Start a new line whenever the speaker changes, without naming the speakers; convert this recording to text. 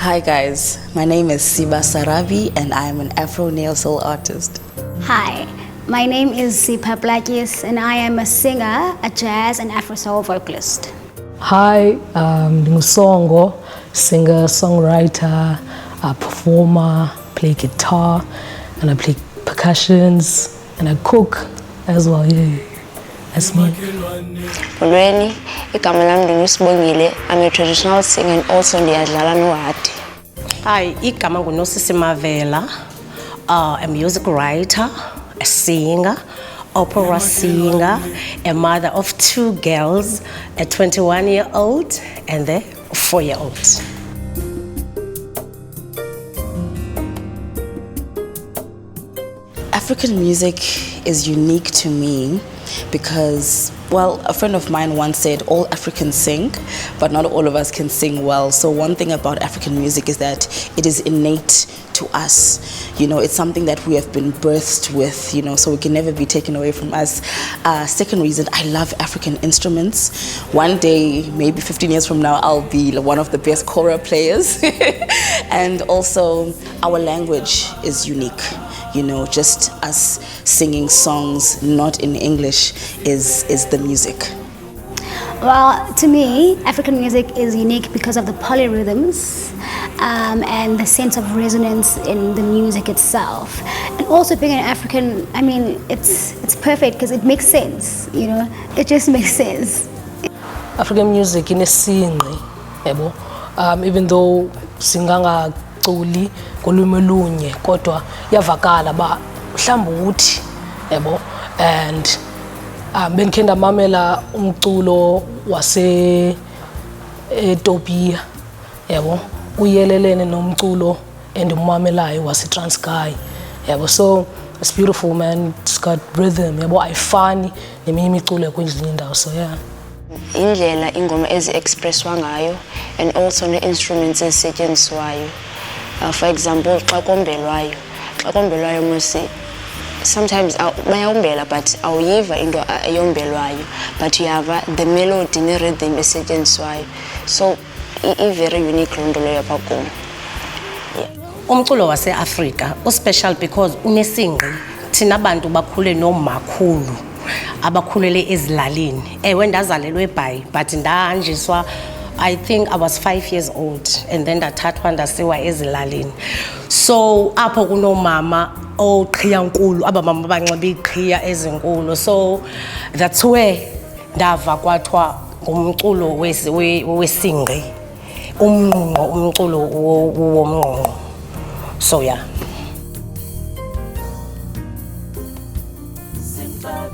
Hi guys, my name is Siba SaraBi and I am an Afro Neo Soul artist.
Hi, my name is Sipha Plaatjies and I am a singer, a jazz and Afro Soul vocalist.
Hi, I'm Songo, singer, songwriter, a performer, play guitar, and I play percussions, and I cook as well, yeah. That's me.
Molweni, igama lami nginguSibongile. I'm a traditional singer and also ndiyadlala nohadi.
Hi, igama nguNosisi Mavela. A music writer, a singer, opera singer, a mother of 2 girls, a 21-year-old and a 4-year-old.
African music is unique to me because, well, a friend of mine once said all Africans sing, but not all of us can sing well. So one thing about African music is that it is innate to us. You know, it's something that we have been birthed with, you know, so it can never be taken away from us. Second reason, I love African instruments. One day, maybe 15 years from now, I'll be one of the best kora players. And also, our language is unique. You know, just us singing songs not in English is the music.
Well, to me, African music is unique because of the polyrhythms and the sense of resonance in the music itself. And also being an African, I mean, it's perfect because it makes sense, you know, it just makes sense.
African music inesingqi, yabo. Even though singanga culi kolwimi lunye kodwa yavakala ba mhlawumbe uthi yabo, and bendikhe ndamamela umculo wase Ethiopia yabo uyelelene nomculo endimamelayo wase Transkei yabo, so it's beautiful, man. It's got rhythm yabo, ayifani neminye imiculo kwezinye indawo, so yeah.
Indlela ingoma ezi-expresswa ngayo and also ne-instruments ezisetyenziswayo. For example, xa kombelwayo mose sometimes bayombela but awuyiva into eyombelwayo, but you have the melody ne-rhythm esetyenziswayo, so i-very unique loo nto leyo apha kum.
Umculo wase-Afrika uspecial because unesingqi. Thina bantu bakhule nomakhulu abakhulele ezilalini. Ewe ndazalelwe eBhayi but ndahanjiswa, I think I was 5 years old and then ndathathwa ndasiwa ezilalini. So apho kunomama oqhiya nkulu, abamama abanxiba iqhiya ezinkulu, so that's where ndava kwathiwa ngumculo wesingqi, umculo womnqonqo, so yeah.
Simba